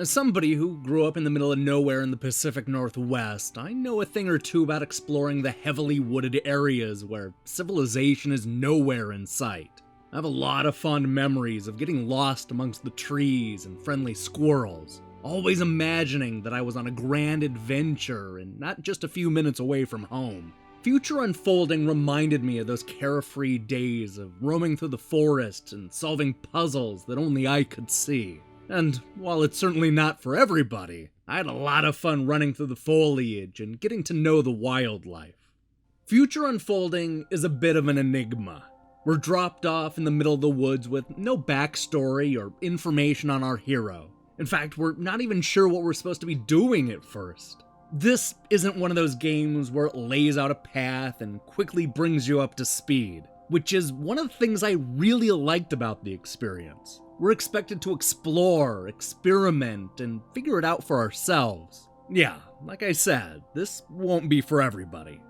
As somebody who grew up in the middle of nowhere in the Pacific Northwest, I know a thing or two about exploring the heavily wooded areas where civilization is nowhere in sight. I have a lot of fond memories of getting lost amongst the trees and friendly squirrels, always imagining that I was on a grand adventure and not just a few minutes away from home. Future Unfolding reminded me of those carefree days of roaming through the forest and solving puzzles that only I could see. And while it's certainly not for everybody, I had a lot of fun running through the foliage and getting to know the wildlife. Future Unfolding is a bit of an enigma. We're dropped off in the middle of the woods with no backstory or information on our hero. In fact, we're not even sure what we're supposed to be doing at first. This isn't one of those games where it lays out a path and quickly brings you up to speed, which is one of the things I really liked about the experience. We're expected to explore, experiment, and figure it out for ourselves. Yeah, like I said, this won't be for everybody.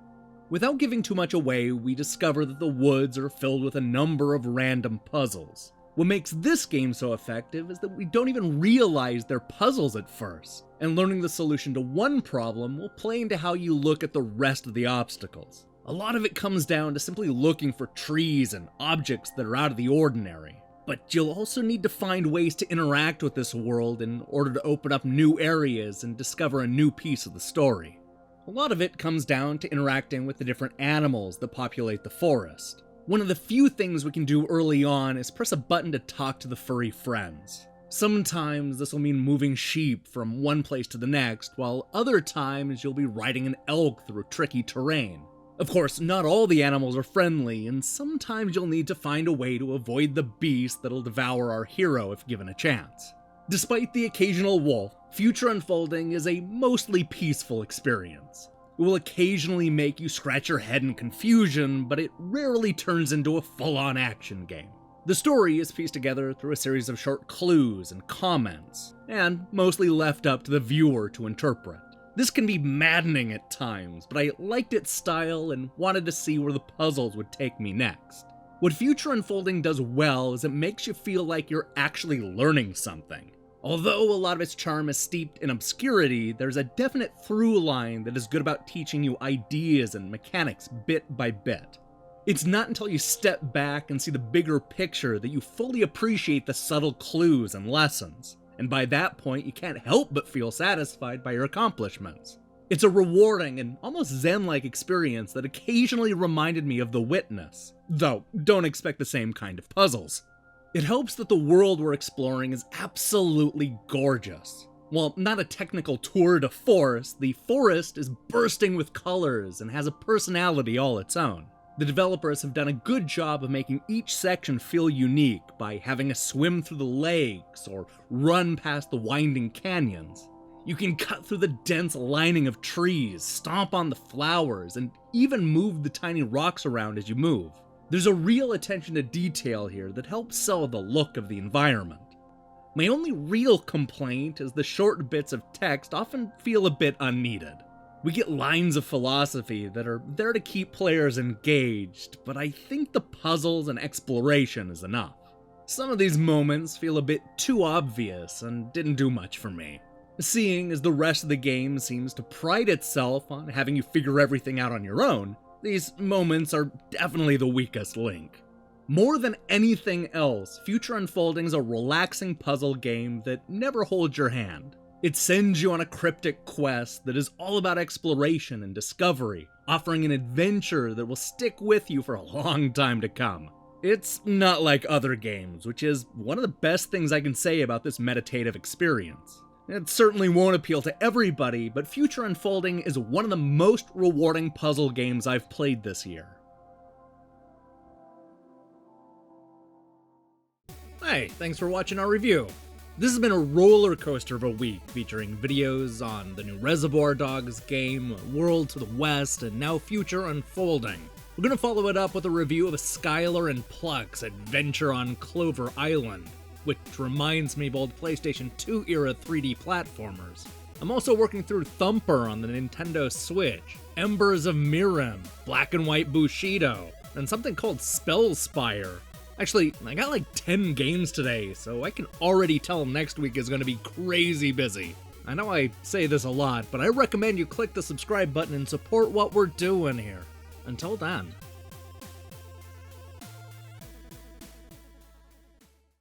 Without giving too much away, we discover that the woods are filled with a number of random puzzles. What makes this game so effective is that we don't even realize they're puzzles at first, and learning the solution to one problem will play into how you look at the rest of the obstacles. A lot of it comes down to simply looking for trees and objects that are out of the ordinary. But you'll also need to find ways to interact with this world in order to open up new areas and discover a new piece of the story. A lot of it comes down to interacting with the different animals that populate the forest. One of the few things we can do early on is press a button to talk to the furry friends. Sometimes this will mean moving sheep from one place to the next, while other times you'll be riding an elk through tricky terrain. Of course, not all the animals are friendly, and sometimes you'll need to find a way to avoid the beast that'll devour our hero if given a chance. Despite the occasional wolf, Future Unfolding is a mostly peaceful experience. It will occasionally make you scratch your head in confusion, but it rarely turns into a full-on action game. The story is pieced together through a series of short clues and comments, and mostly left up to the viewer to interpret. This can be maddening at times, but I liked its style and wanted to see where the puzzles would take me next. What Future Unfolding does well is it makes you feel like you're actually learning something. Although a lot of its charm is steeped in obscurity, there's a definite through line that is good about teaching you ideas and mechanics bit by bit. It's not until you step back and see the bigger picture that you fully appreciate the subtle clues and lessons. And by that point, you can't help but feel satisfied by your accomplishments. It's a rewarding and almost zen-like experience that occasionally reminded me of The Witness, though don't expect the same kind of puzzles. It helps that the world we're exploring is absolutely gorgeous. While not a technical tour de force, the forest is bursting with colors and has a personality all its own. The developers have done a good job of making each section feel unique by having us swim through the lakes or run past the winding canyons. You can cut through the dense lining of trees, stomp on the flowers, and even move the tiny rocks around as you move. There's a real attention to detail here that helps sell the look of the environment. My only real complaint is the short bits of text often feel a bit unneeded. We get lines of philosophy that are there to keep players engaged, but I think the puzzles and exploration is enough. Some of these moments feel a bit too obvious and didn't do much for me. Seeing as the rest of the game seems to pride itself on having you figure everything out on your own, these moments are definitely the weakest link. More than anything else, Future Unfolding is a relaxing puzzle game that never holds your hand. It sends you on a cryptic quest that is all about exploration and discovery, offering an adventure that will stick with you for a long time to come. It's not like other games, which is one of the best things I can say about this meditative experience. It certainly won't appeal to everybody, but Future Unfolding is one of the most rewarding puzzle games I've played this year. Hey, thanks for watching our review. This has been a roller coaster of a week, featuring videos on the new Reservoir Dogs game, World to the West, and now Future Unfolding. We're gonna follow it up with a review of Skylar and Pluck's adventure on Clover Island, which reminds me of old PlayStation 2 era 3D platformers. I'm also working through Thumper on the Nintendo Switch, Embers of Mirim, Black and White Bushido, and something called Spellspire. Actually, I got like 10 games today, so I can already tell next week is gonna be crazy busy. I know I say this a lot, but I recommend you click the subscribe button and support what we're doing here. Until then.